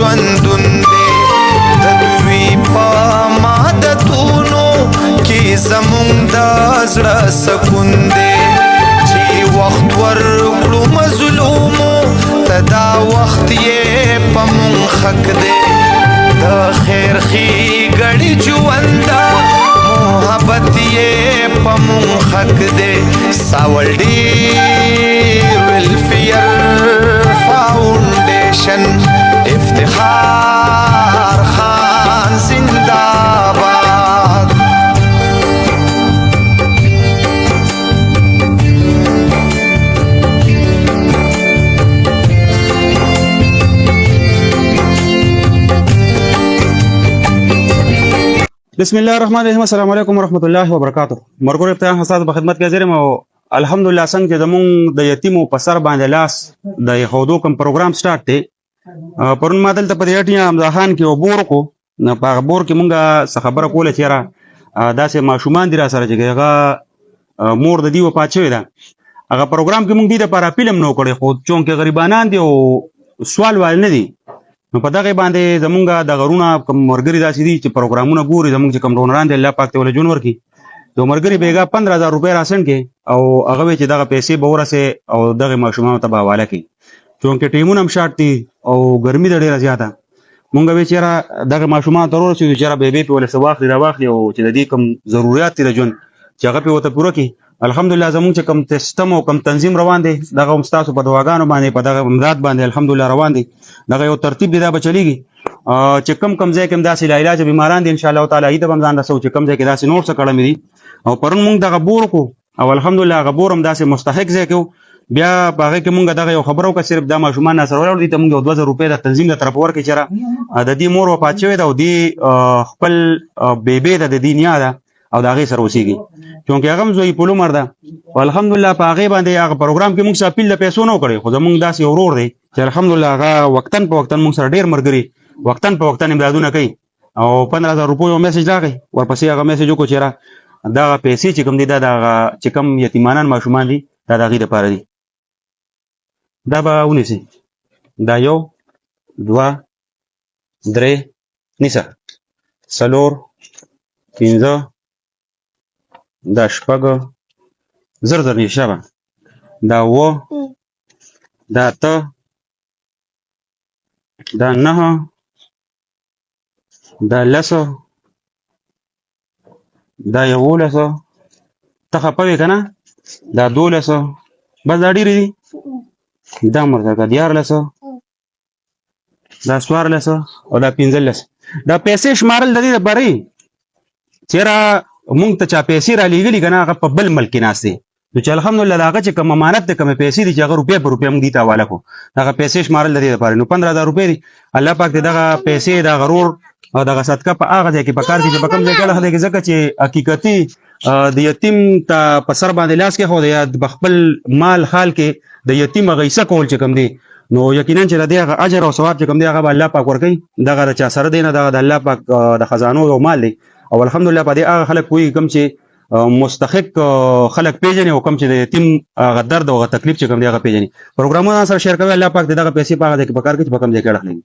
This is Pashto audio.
ژوندون دی د دوی په مادتونو کې زمونږ د زړه سکون دی چې وخت ورکړو مظلومو ته دا وخت یې په مونږ حق دی د خیر ښېګړې ژونده محبت یې په مونږ حق دی ساولډیر ویلفیر فاونډیشن افتخار خان زنده باد بسم الله الرحمن الرحیم. السلام علیکم ورحمۃ اللہ وبرکاتہ. مرګور ابتداء حساب په خدمت کې حاضر یم او الحمدلله څنګه چې زمونږ د یتیمو په سر باندې لاس د یهودو کوم پروګرام سٹارټ دی پرون ما دلته په دې حمزه خان کې وبور کو نه په بور کې مونږه څه خبره کوله چې را داسې ماشومان دي را سره چې هغه مور د دی و پاتې ده هغه پروګرام کې مونږ دې لپاره فلم نو کړی خو چونکه غریبانان دي او سوال وال نه دي نو په دغه باندې زمونږه د غرونه کوم مرګري داسې دي چې پروګرامونه ګوري زمونږ چې کوم ډونران دي الله پاک ته ول جون ورکی نو مرګري بیګا 15000 روپے راسن کې او هغه چې دغه پیسې به ورسه او دغه ماشومان ته به حواله کړي چونکه ټیمونه هم شارټ دي او ګرمي د ډیره زیاته مونږ به چیرې دغه ماشومان ضرورت چې چیرې به په ول سواخ دی واخلي او چې د دې کوم ضرورت دي جون چې هغه په وته پوره کړي الحمدلله زمونږ چې کوم سیستم او کوم تنظیم روان دي دغه مستاسو په دواګانو باندې په دغه امداد باندې الحمدلله روان دي دغه یو ترتیب دی دا بچلیږي چې کم ځای کې داسې علاج بیماران دي ان شاء الله تعالی د رمضان رسو چې کم ځای کې داسې نور څه کړم دي او پرون مونږ دغه بور کو او الحمدلله غبور هم داسې مستحق ځای کې بیا باغې کې مونږ دغه یو خبرو کا صرف د ماشومان سره ورول دي ته مونږ 2000 روپے د تنظیم له طرف ورکې چیرې د دې مور وفات شوی دا او دی خپل بیبي د دنیا ده او دا غي سره وسیږي چونکه هغه زوی په لومر ده الحمدلله په هغه باندې هغه پروګرام کې موږ سپیل له پیسو نه کړی خو زموږ داسې اورور دی چې الحمدلله هغه وقتن په وقتن موږ سره ډیر مرګري وقتن په وقتن امدادونه کوي او 15000 روپے یو میسج راغی ورپسې هغه میسج وکړو چې دا پیسې چې کوم دي دا چې کوم یتیمانان ماشومان دي دا د غي لپاره دي دا به ونیسي دا یو دوا درې نیسه څلور پنځه دا شپږ زر زر نشابه دا و دا ته دا نه دا لسو دا یولسو ته خپوي کنه دا دولسو بس دا ډیری دي دا مرته دیار لسو دا سوار لسو او دا پنځل لسو دا پیسې شمارل د دې لپاره چیرې مونږ ته چا پیسې را لېږلي کنه هغه په بل ملک ناشته نو چې الحمدلله هغه چې کوم امانت ته کوم پیسې دي چې هغه روپے په روپے مونږ دي ته حواله کو هغه پیسې شمارل د دې لپاره نو 15000 روپے دي الله پاک دې دغه پیسې دا غرور او دغه صدقه په هغه ځای کې په کار کې چې په کوم ځای کې هغه ځکه چې حقیقتي د یتیم ته په سر باندې لاس کې خو د خپل مال حال کې د یتیم غیسه کول چې کوم دي نو یقینا چې دغه اجر او ثواب چې کوم دی هغه الله پاک ورکړي دغه چا سره دی نه دغه د الله پاک د خزانو او مال دی او الحمدلله په دې هغه خلک کوئی کوم چې مستحق خلک پیژني او کوم چې د یتیم هغه درد او تکلیف چې کوم دی هغه پیژني پروګرامونه سره شیر کوي الله پاک دغه پیسې په هغه کې په کار کې په کوم ځای کې راخلي